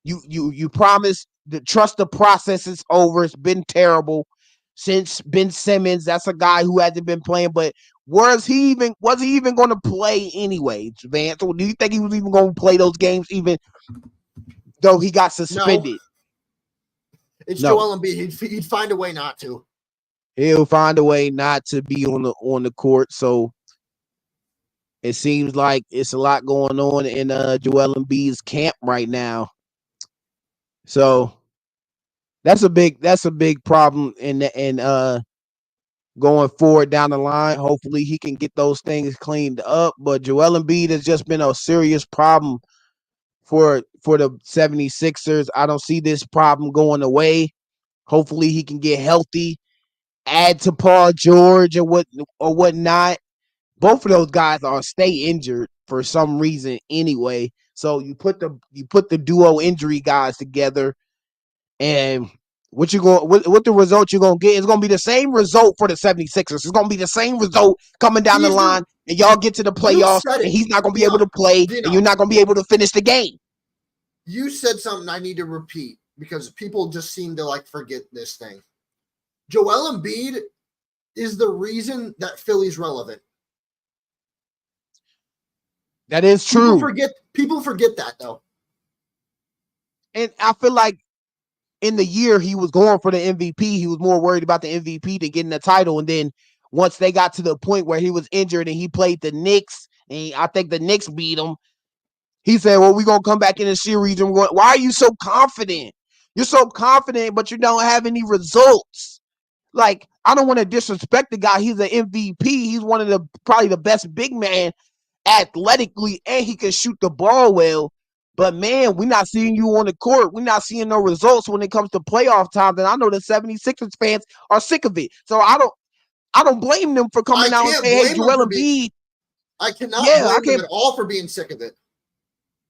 You promised the trust the process is over. It's been terrible since Ben Simmons. That's a guy who hasn't been playing, but was he even going to play anyway, Vance? Or do you think he was even going to play those games even though he got No. suspended? It's No. Joel Embiid. He'd find a way not to. He'll find a way not to be on the court. So it seems like it's a lot going on in Joel Embiid's camp right now. So that's a big problem in going forward down the line. Hopefully he can get those things cleaned up. But Joel Embiid has just been a serious problem for the 76ers. I don't see this problem going away. Hopefully he can get healthy, add to Paul George or whatnot. Both of those guys are stay injured for some reason anyway. So you put the duo injury guys together, and what the result you're gonna get is gonna be the same result for the 76ers. It's gonna be the same result coming down the line, and y'all get to the You playoffs, said it. and he's not gonna be Dion, able to play, Dion, and you're not gonna be able to finish the game. You said something I need to repeat because people just seem to like forget this thing. Joel Embiid is the reason that Philly's relevant. That is true. People forget that though. And I feel like in the year he was going for the MVP, he was more worried about the MVP than getting the title. And then once they got to the point where he was injured and he played the Knicks, and I think the Knicks beat him, he said, well, we're going to come back in the series. And why are you so confident? You're so confident, but you don't have any results. Like, I don't want to disrespect the guy. He's an MVP. He's one of the probably the best big man athletically, and he can shoot the ball well. But man, we're not seeing you on the court. We're not seeing no results when it comes to playoff time. And I know the 76ers fans are sick of it. So I don't blame them for coming out and saying, hey, Joel Embiid. I cannot blame them at all for being sick of it.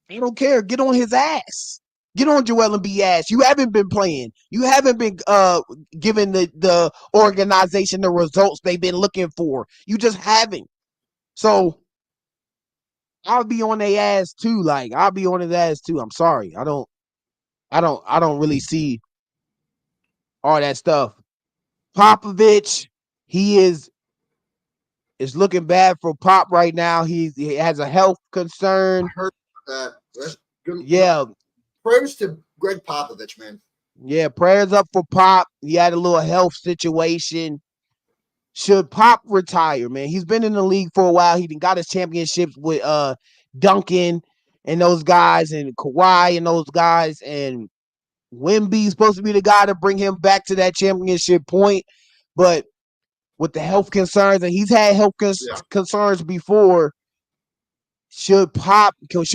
I don't care. Get on his ass. Get on Joel Embiid's ass. You haven't been playing. You haven't been giving the organization the results they've been looking for. You just haven't. So I'll be on their ass too. Like, I'll be on his ass too. I'm sorry. I don't really see all that stuff. Popovich, it's looking bad for Pop right now. He has a health concern. I heard that. Yeah. Prayers to Greg Popovich, man. Yeah, prayers up for Pop. He had a little health situation. Should Pop retire, man? He's been in the league for a while. He got his championships with Duncan and those guys, and Kawhi and those guys, and Wemby's supposed to be the guy to bring him back to that championship point. But with the health concerns, and he's had health concerns before, should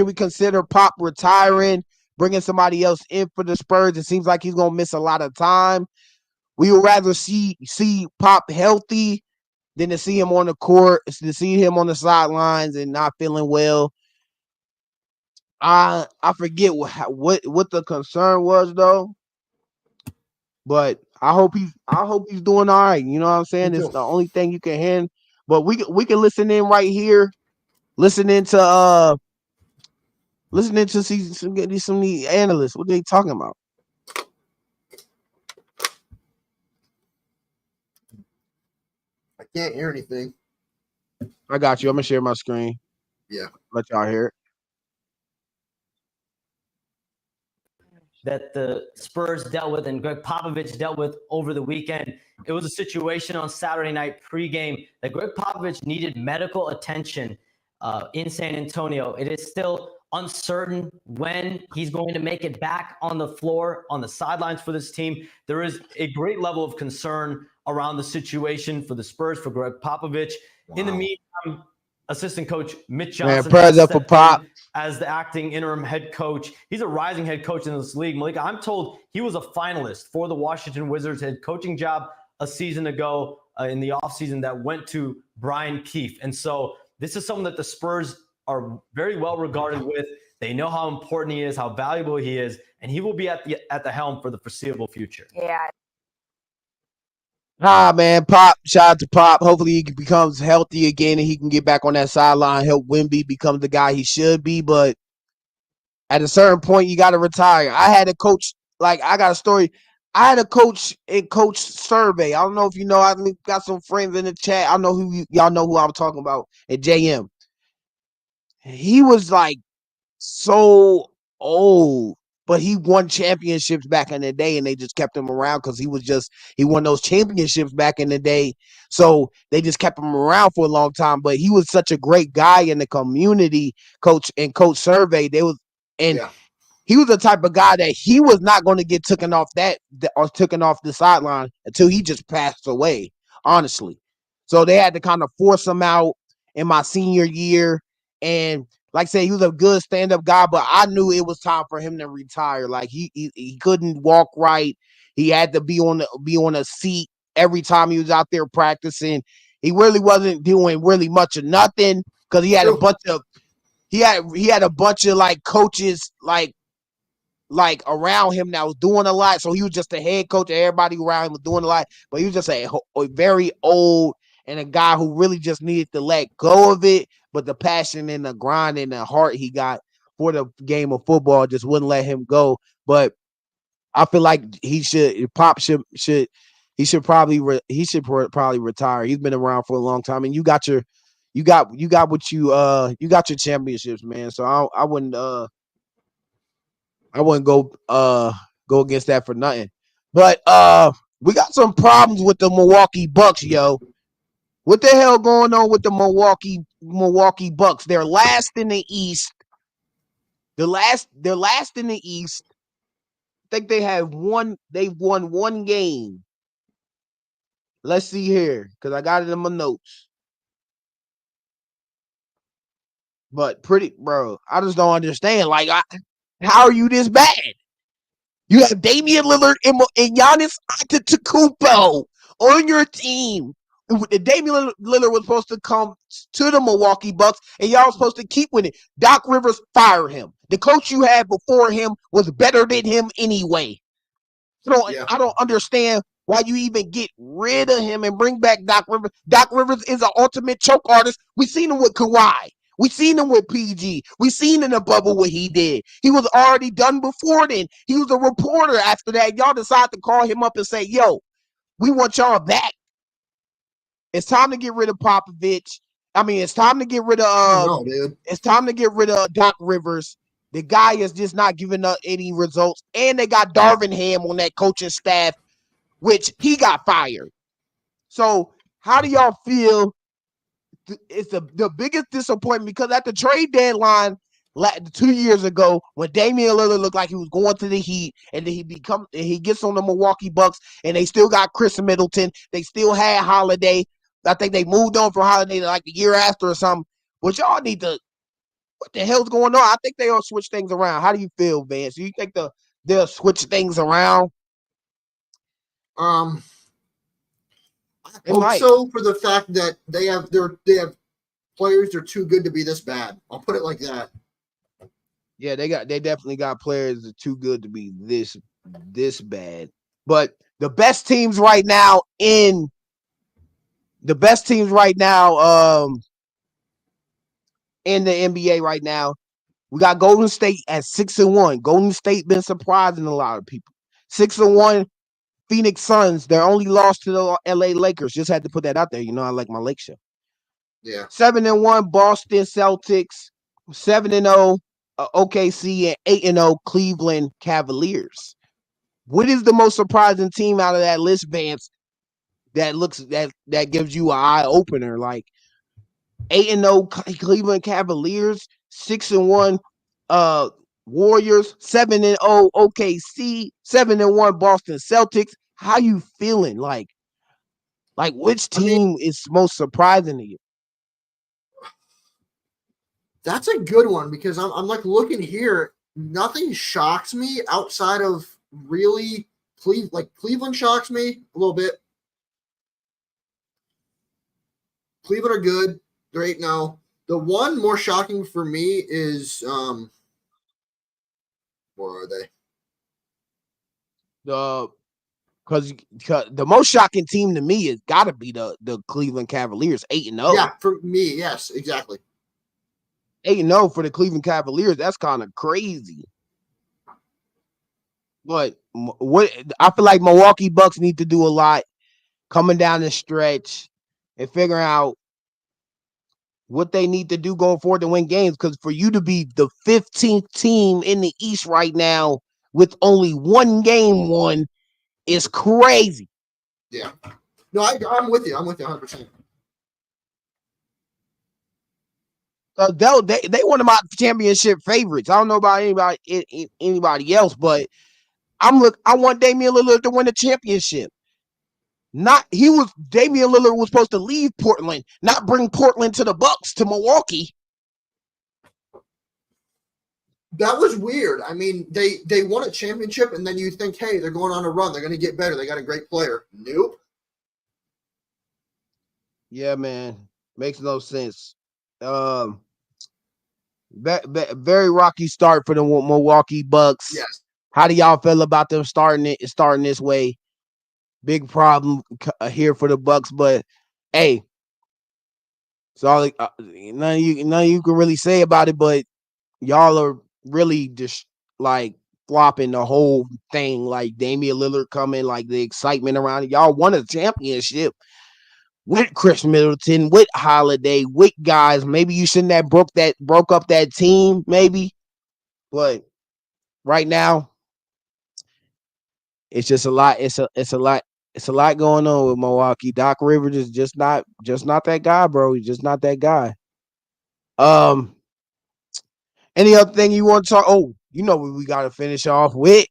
we consider Pop retiring, bringing somebody else in for the Spurs? It seems like he's going to miss a lot of time. We would rather see Pop healthy than to see him on the court, to see him on the sidelines and not feeling well. I forget what the concern was though, but I hope he's doing all right. You know what I'm saying? It's the only thing you can hand. But we can listen in right here, listening to see some of the analysts. What they talking about? I can't hear anything. I got you. I'm gonna share my screen. Yeah, let y'all hear it. That the Spurs dealt with and Greg Popovich dealt with over the weekend. It was a situation on Saturday night pregame that Greg Popovich needed medical attention in San Antonio. It is still uncertain when he's going to make it back on the floor, on the sidelines for this team. There is a great level of concern around the situation for the Spurs, for Greg Popovich. Wow. In the meantime, assistant coach Mitch Johnson prayers up for Pop as the acting interim head coach. He's a rising head coach in this league. Malika, I'm told he was a finalist for the Washington Wizards head coaching job a season ago in the offseason that went to Brian Keefe. And so this is someone that the Spurs are very well regarded with. They know how important he is, how valuable he is, and he will be at the helm for the foreseeable future. Yeah. Man, Pop, shout out to Pop. Hopefully he becomes healthy again and he can get back on that sideline, help Wemby become the guy he should be. But at a certain point, you got to retire. I had a coach, I got a story. I had a coach in Coach Survey. I don't know if you know, I got some friends in the chat. I know y'all know who I'm talking about at JM. He was so old, but he won championships back in the day and they just kept him around because he won those championships back in the day. So they just kept him around for a long time. But he was such a great guy in the community, Coach Survey. He was the type of guy that he was not going to get taken off the sideline until he just passed away, honestly. So they had to kind of force him out in my senior year. And like I said, he was a good stand-up guy, but I knew it was time for him to retire. He couldn't walk right. He had to be on a seat every time he was out there practicing. He really wasn't doing really much of nothing because he had a bunch of coaches around him that was doing a lot. So he was just the head coach and everybody around him was doing a lot. But he was just a very old and a guy who really just needed to let go of it. But the passion and the grind and the heart he got for the game of football just wouldn't let him go. But I feel like Pop should probably retire. He's been around for a long time, and you got your championships, man. So I wouldn't go against that for nothing. But we got some problems with the Milwaukee Bucks, yo. What the hell going on with the Milwaukee Bucks? They're last in the East. They're last in the East. I think they've won one game. Let's see here, because I got it in my notes. But I just don't understand. How are you this bad? You have Damian Lillard and Giannis Antetokounmpo on your team. Damian Lillard was supposed to come to the Milwaukee Bucks, and y'all was supposed to keep winning. Doc Rivers, fire him. The coach you had before him was better than him anyway. I don't understand why you even get rid of him and bring back Doc Rivers. Doc Rivers is an ultimate choke artist. We seen him with Kawhi. We seen him with PG. We seen in the bubble what he did. He was already done before then. He was a reporter after that. Y'all decided to call him up and say, yo, we want y'all back. It's time to get rid of Popovich. It's time to get rid of it's time to get rid of Doc Rivers. The guy is just not giving up any results. And they got Darvin Ham on that coaching staff, which he got fired. So how do y'all feel? It's the biggest disappointment because at the trade deadline 2 years ago, when Damian Lillard looked like he was going to the Heat, and then he gets on the Milwaukee Bucks, and they still got Chris Middleton. They still had Holiday. I think they moved on from Holiday the year after or something. But y'all need to. What the hell's going on? I think they'll switch things around. How do you feel, Vance? Do you think they'll switch things around? I hope so, for the fact that they have players that are too good to be this bad. I'll put it like that. Yeah, they definitely got players that are too good to be this bad. But the best teams right now in the NBA right now, we got Golden State at 6-1. Golden State been surprising a lot of people. 6-1. Phoenix Suns, their only loss to the LA Lakers. Just had to put that out there. You know, I like my Lake show. Yeah. 7-1 Boston Celtics. 7-0 OKC, and 8-0 Cleveland Cavaliers. What is the most surprising team out of that list, Vance? That gives you an eye opener. 8-0 Cleveland Cavaliers, 6-1 Warriors, 7-0 OKC, 7-1 Boston Celtics. How you feeling? Like which team is most surprising to you? That's a good one because I'm like looking here. Nothing shocks me outside of really Cleveland shocks me a little bit. Cleveland are good. They're 8-0. The one more shocking for me is where are they? Because the most shocking team to me has got to be the Cleveland Cavaliers, 8-0. Yeah, for me, yes, exactly. 8-0 for the Cleveland Cavaliers. That's kind of crazy. But what I feel like Milwaukee Bucks need to do a lot coming down the stretch and figuring out what they need to do going forward to win games. Because for you to be the 15th team in the East right now with only one game won is crazy. Yeah. No, I'm with you. I'm with you 100%. They one of my championship favorites. I don't know about anybody else, but I want Damian Lillard to win the championship. Damian Lillard was supposed to leave Portland, not bring Portland to the Bucks to Milwaukee. That was weird. I mean, they won a championship, and then you think, hey, they're going on a run. They're going to get better. They got a great player. Nope. Yeah, man. Makes no sense. Very rocky start for the Milwaukee Bucks. Yes. How do y'all feel about them starting this way? Big problem here for the Bucks, but hey, so none of you can really say about it, but y'all are really just like flopping the whole thing. Like Damian Lillard coming, like the excitement around it. Y'all won a championship with Chris Middleton, with Holiday, with guys. Maybe you shouldn't have broke up that team, maybe. But right now, it's just a lot. It's a lot going on with Milwaukee. Doc Rivers is just not that guy, bro. He's just not that guy. Any other thing you want to talk? Oh, you know what we got to finish off with?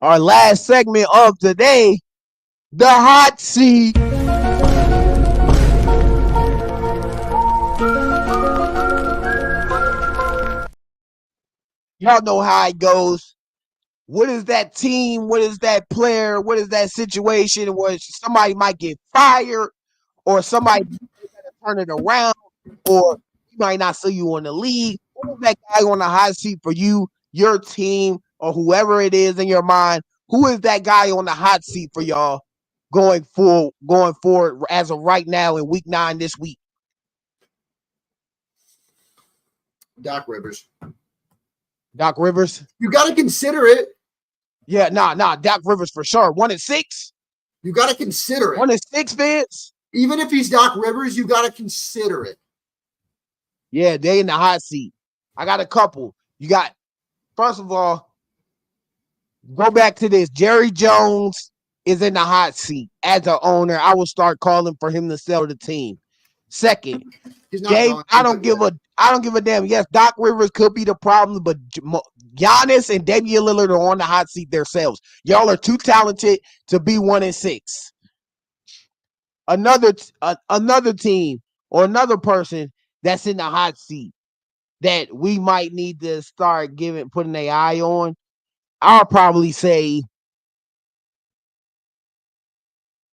Our last segment of the day, the hot seat. Y'all know how it goes. What is that team? What is that player? What is that situation where somebody might get fired or somebody turn it around or you might not see you in the league? Who is that guy on the hot seat for you, your team, or whoever it is in your mind? Who is that guy on the hot seat for y'all going forward as of right now in week 9 this week? Doc Rivers. Doc Rivers? You got to consider it. Yeah, nah. Doc Rivers for sure. 1-6? You got to consider it. 1-6, Vince? Even if he's Doc Rivers, you got to consider it. Yeah, they in the hot seat. I got a couple. You got, first of all, go back to this. Jerry Jones is in the hot seat as an owner. I will start calling for him to sell the team. Second, I don't give a damn. Yes, Doc Rivers could be the problem, but Giannis and Damian Lillard are on the hot seat themselves. Y'all are too talented to be 1-6. Another team or another person that's in the hot seat that we might need to start putting an eye on. I'll probably say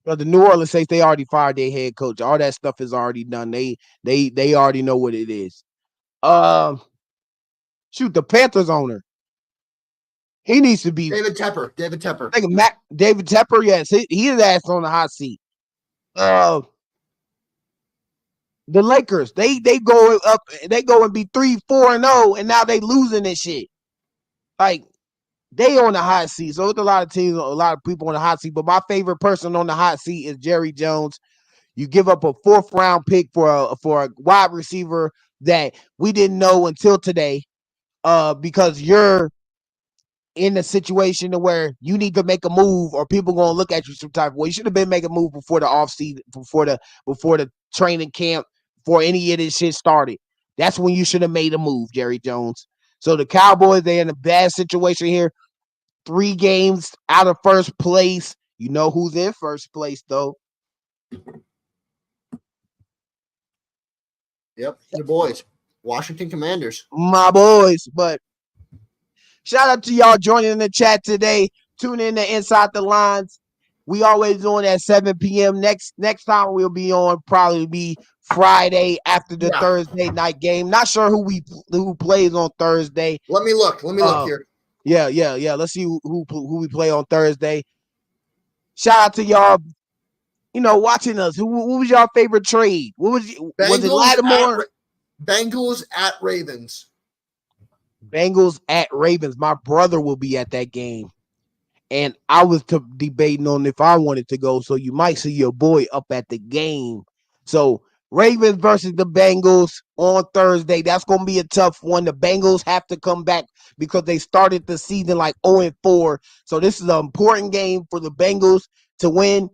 the New Orleans Saints, they already fired their head coach. All that stuff is already done. They already know what it is. The Panthers owner. He needs to be David Tepper. I think David Tepper, yes. He's ass on the hot seat. The Lakers, they go up, they go and be 3-4-0, and now they losing this shit. Like, they on the hot seat. So it's a lot of teams, a lot of people on the hot seat. But my favorite person on the hot seat is Jerry Jones. You give up a 4th round pick for a wide receiver that we didn't know until today, because you're in a situation where you need to make a move or people gonna look at you some type of way. You should have been making a move before the offseason, before the training camp, before any of this shit started. That's when you should have made a move, Jerry Jones. So the Cowboys, they're in a bad situation here. 3 games out of first place. You know who's in first place, though. Yep, the boys. Washington Commanders. My boys. But shout out to y'all joining in the chat today. Tune in to Inside the Lines. We always on at 7 p.m. Next time we'll be on probably be Friday after the Thursday night game. Not sure who plays on Thursday. Let me look here. Yeah. Let's see who we play on Thursday. Shout out to y'all, watching us. Who was your favorite trade? Was it Lattimore? Bengals at Ravens. Bengals at Ravens. My brother will be at that game. And I was debating on if I wanted to go. So you might see your boy up at the game. So Ravens versus the Bengals on Thursday. That's going to be a tough one. The Bengals have to come back because they started the season like 0-4. So this is an important game for the Bengals to win.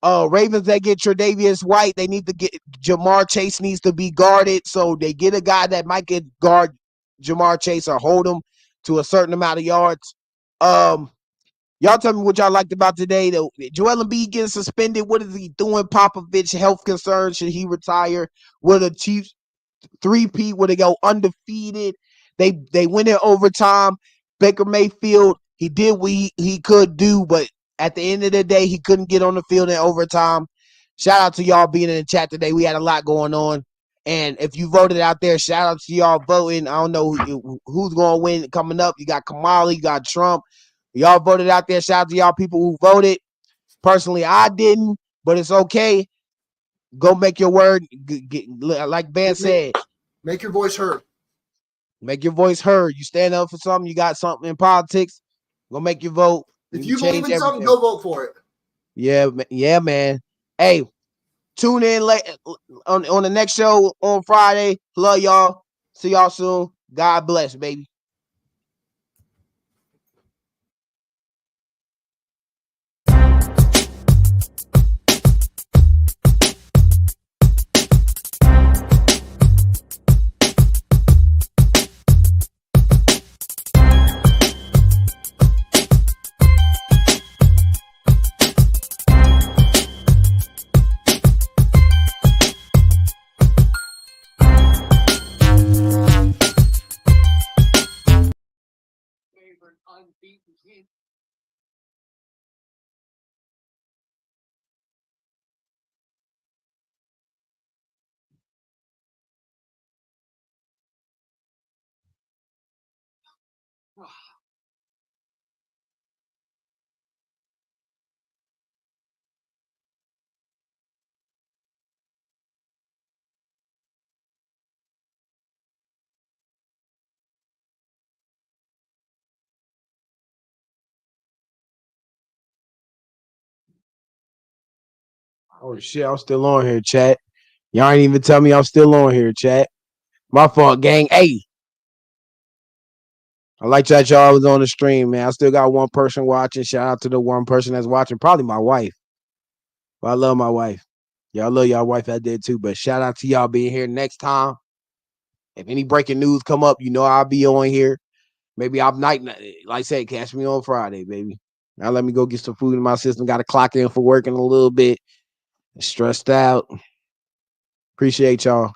Ravens, they get Tre'Davious White. They need to get Jamar Chase needs to be guarded. So they get a guy that might get guard Jamar Chase or hold him to a certain amount of yards. Y'all tell me what y'all liked about today. Joel Embiid getting suspended. What is he doing? Popovich, health concerns. Should he retire? Will the Chiefs 3-peat? Will they go undefeated? They win in overtime. Baker Mayfield, he did what he could do, but at the end of the day, he couldn't get on the field in overtime. Shout out to y'all being in the chat today. We had a lot going on. And if you voted out there, shout out to y'all voting. I don't know who's going to win coming up. You got Kamala, you got Trump. Y'all voted out there. Shout out to y'all people who voted. Personally, I didn't, but it's okay. Go make your word. Like Ben said. Make your voice heard. Make your voice heard. You stand up for something. You got something in politics. Go make your vote. If you believe in something, go vote for it. Yeah, man. Hey, tune in late on the next show on Friday. Love y'all. See y'all soon. God bless, baby. Unbeaten team. Oh shit, I'm still on here, chat. Y'all ain't even tell me I'm still on here, chat. My fault, gang. Hey. I like that y'all was on the stream, man. I still got one person watching. Shout out to the one person that's watching. Probably my wife. But I love my wife. Y'all love y'all wife out there too. But shout out to y'all being here next time. If any breaking news come up, I'll be on here. Maybe I'll like I said, catch me on Friday, baby. Now let me go get some food in my system. Got to clock in for work in a little bit. Stressed out. Appreciate y'all.